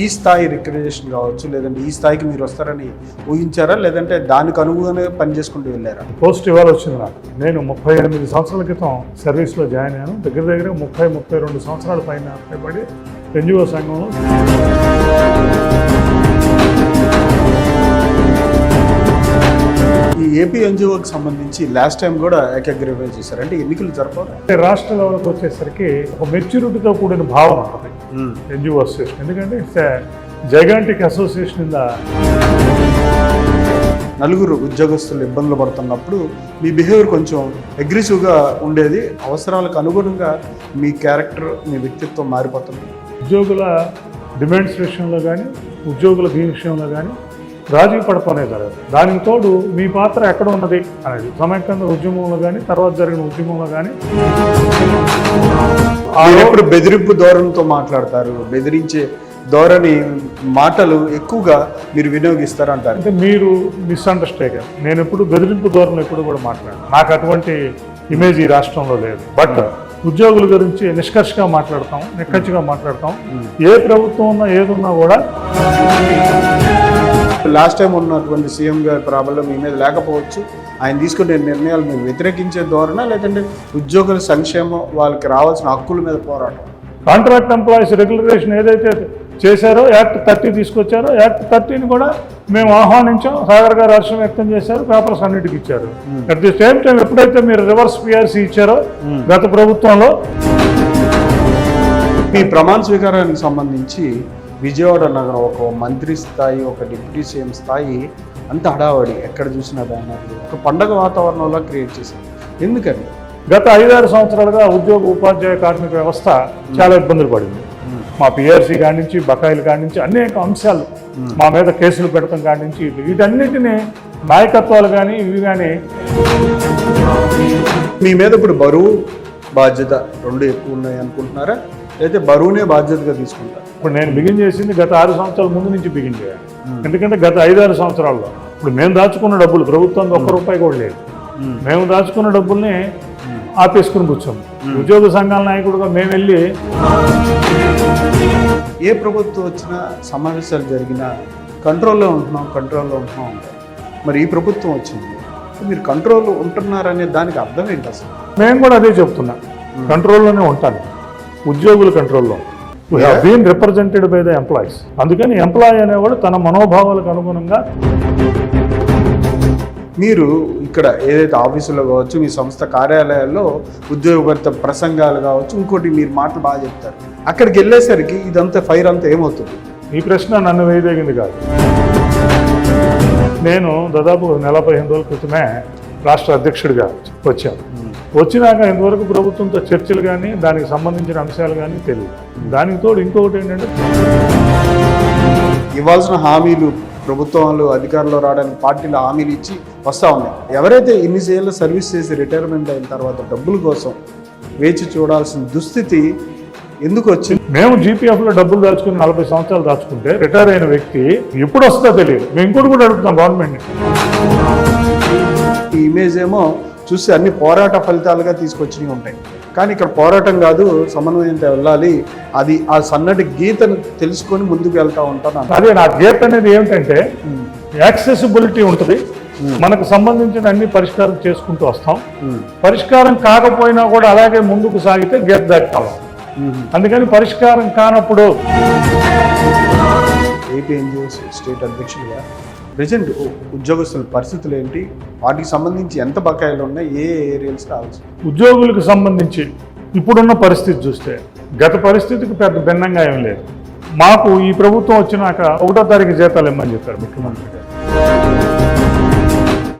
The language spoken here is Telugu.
ఈ స్థాయి రికగ్నిషన్ కావచ్చు, లేదంటే ఈ స్థాయికి మీరు వస్తారని ఊహించారా, లేదంటే దానికి అనుగుణంగా పని చేసుకుంటూ వెళ్ళారా? పోస్ట్ ఇవాళ వచ్చింది నాకు. నేను 38 సంవత్సరాల క్రితం సర్వీస్లో జాయిన్ అయ్యాను. దగ్గర 32 సంవత్సరాల పైన పడి ఎన్జిఓ సంఘంలో ఈ ఏపీ ఎన్జిఓకి సంబంధించి లాస్ట్ టైం కూడా ఏకగ్రీవం చేశారు. అంటే ఎన్నికలు జరపాలి. రాష్ట్ర లెవెల్కి వచ్చేసరికి ఒక మెచ్యూరిటీతో కూడిన భావన ఉంటుంది ఎన్జిఓ అసోసియేషన్. ఎందుకంటే it's gigantic association in the నలుగురు ఉద్యోగస్తులు ఇబ్బందులు పడుతున్నప్పుడు మీ బిహేవియర్ కొంచెం అగ్రెసివ్గా ఉండేది. అవసరాలకు అనుగుణంగా మీ క్యారెక్టర్, మీ వ్యక్తిత్వం మారిపోతుంది. ఉద్యోగుల డిమాండ్స్ విషయంలో కానీ, ఉద్యోగుల దీని విషయంలో కానీ రాజీ పడపనే జరగదు. దానికి తోడు మీ పాత్ర ఎక్కడ ఉన్నది అనేది సమైక్యాంధ్ర ఉద్యమంలో కానీ, తర్వాత జరిగిన ఉద్యమంలో కానీ ఎప్పుడు బెదిరింపు ధోరణితో మాట్లాడతారు. బెదిరించే ధోరణి మాటలు ఎక్కువగా మీరు వినియోగిస్తారంటారు. అంటే మీరు మిస్అండర్స్టాండ్. నేను ఎప్పుడు బెదిరింపు ధోరణి ఎప్పుడు కూడా మాట్లాడాను. నాకు అటువంటి ఇమేజ్ ఈ రాష్ట్రంలో లేదు. బట్ ఉద్యోగుల గురించి నిష్కర్షగా మాట్లాడతాం, నిక్కచ్చిగా మాట్లాడతాం. ఏ ప్రభుత్వం ఉన్నా ఏదున్నా కూడా. లాస్ట్ టైం ఉన్నటువంటి సీఎం గారి ప్రాబ్లం మీ మీద లేకపోవచ్చు. ఆయన తీసుకునే నిర్ణయాలు మీరు వ్యతిరేకించే ధోరణ, లేదంటే ఉద్యోగుల సంక్షేమం, వాళ్ళకి రావాల్సిన హక్కుల మీద పోరాటం. కాంట్రాక్ట్ ఎంప్లాయీస్ రెగ్యులరేషన్ ఏదైతే చేశారో, యాక్ట్ 30 తీసుకొచ్చారో, యాక్ట్ 30ని కూడా మేము ఆహ్వానించాం. సాగర్ గారు హర్షం వ్యక్తం చేశారు, పేపర్స్ అన్నిటికి ఇచ్చారు. అట్ ది సేమ్ టైం ఎప్పుడైతే మీరు రివర్స్ పిఆర్సీ ఇచ్చారో గత ప్రభుత్వంలో, మీ ప్రమాణ స్వీకారానికి సంబంధించి విజయవాడ నగరం ఒక మంత్రి స్థాయి, ఒక డిప్యూటీ సీఎం స్థాయి అంత హడావడి, ఎక్కడ చూసినా బ్యానర్లు, ఒక పండగ వాతావరణంలో క్రియేట్ చేశారు. ఎందుకని? గత 5-6 సంవత్సరాలుగా ఉద్యోగ ఉపాధ్యాయ కార్మిక వ్యవస్థ చాలా ఇబ్బందులు పడింది. మా పిఆర్సీ కాడి నుంచి, బకాయిలు కాడి నుంచి అనేక అంశాలు, మా మీద కేసులు పెడతాం కాడి నుంచి, వీటన్నిటినీ నాయకత్వాలు కానీ ఇవి కానీ. మీ మీద ఇప్పుడు బరువు బాధ్యత రెండు ఎక్కువ ఉన్నాయి అనుకుంటున్నారా, అయితే బరువునే బాధ్యతగా తీసుకుంటారు? ఇప్పుడు నేను బిగిన్ చేసింది గత 6 సంవత్సరాల ముందు నుంచి బిగిన్ చేయాలి. ఎందుకంటే గత 5-6 సంవత్సరాల్లో ఇప్పుడు మేము దాచుకున్న డబ్బులు ప్రభుత్వం ₹1 కూడా లేదు. మేము దాచుకున్న డబ్బుల్ని ఆపేసుకుని కూర్చోము. ఉద్యోగ సంఘాల నాయకుడుగా మేము వెళ్ళి, ఏ ప్రభుత్వం వచ్చినా సమావేశాలు జరిగినా కంట్రోల్లో ఉంటున్నాం అంటారు. మరి ఈ ప్రభుత్వం వచ్చింది, మీరు కంట్రోల్లో ఉంటున్నారనే దానికి అర్థం ఏంటి అసలు? మేము కూడా అదే చెప్తున్నాం, కంట్రోల్లోనే ఉంటాను. ఉద్యోగుల కంట్రోల్లో we have been represented by the employees. అందుకని ఎంప్లాయీ అనేవాడు తన మనోభావాలకు అనుగుణంగా. మీరు ఇక్కడ ఏదైతే ఆఫీసులో కావచ్చు, మీ సంస్థ కార్యాలయాల్లో ఉద్యోగభరిత ప్రసంగాలు కావచ్చు, ఇంకోటి మీరు మాటలు బాగా చెప్తారు. అక్కడికి వెళ్ళేసరికి ఇదంతా ఫైర్ అంతా ఏమవుతుంది? ఈ ప్రశ్న నన్ను వేయదగింది కాదు. నేను దాదాపు 15 రోజుల క్రితమే రాష్ట్ర అధ్యక్షుడిగా వచ్చాను. వచ్చినాక ఇంతవరకు ప్రభుత్వంతో చర్చలు కానీ, దానికి సంబంధించిన అంశాలు కానీ తెలియదు. దానికి తోడు ఇంకొకటి ఏంటంటే, ఇవ్వాల్సిన హామీలు ప్రభుత్వాలు అధికారంలో రావడానికి పార్టీలు హామీలు ఇచ్చి వస్తూ ఉన్నాయి. ఎవరైతే ఇన్ని ఏళ్ళ సర్వీస్ చేసి రిటైర్మెంట్ అయిన తర్వాత డబ్బుల కోసం వేచి చూడాల్సిన దుస్థితి ఎందుకు వచ్చింది? మేము జీపీఎఫ్లో డబ్బులు దాచుకుని 40 సంవత్సరాలు దాచుకుంటే రిటైర్ అయిన వ్యక్తి ఎప్పుడు వస్తుందో తెలియదు. మేము ఇంకోటి కూడా అడుగుతాం గవర్నమెంట్ని. ఈ ఇమేజ్ ఏమో చూసి అన్ని పోరాట ఫలితాలుగా తీసుకొచ్చినవి ఉంటాయి, కానీ ఇక్కడ పోరాటం కాదు, సమన్వయంతో వెళ్ళాలి. అది ఆ సన్నటి గీతను తెలుసుకొని ముందుకు వెళ్తూ ఉంటాను. అదే నా గీత అనేది ఏమిటంటే, యాక్సెసిబిలిటీ ఉంటుంది. మనకు సంబంధించిన అన్ని పరిష్కారం చేసుకుంటూ వస్తాం. పరిష్కారం కాకపోయినా కూడా అలాగే ముందుకు సాగితే గీత దాటాం. అందుకని పరిష్కారం కానప్పుడు ఏపీ ఎన్జిఓస్ స్టేట్ అధ్యక్షుడిగా ప్రజెంట్ ఉద్యోగస్తుల పరిస్థితులు ఏంటి, వాటికి సంబంధించి ఎంత బకాయిలు ఉన్నాయి, ఏ ఏరియాస్ కావచ్చు? ఉద్యోగులకు సంబంధించి ఇప్పుడున్న పరిస్థితి చూస్తే గత పరిస్థితికి పెద్ద భిన్నంగా ఏం లేదు. మాకు ఈ ప్రభుత్వం వచ్చినాక 1వ తారీఖు జీతాలు ఇమ్మని చెప్పారు ముఖ్యమంత్రి గారు.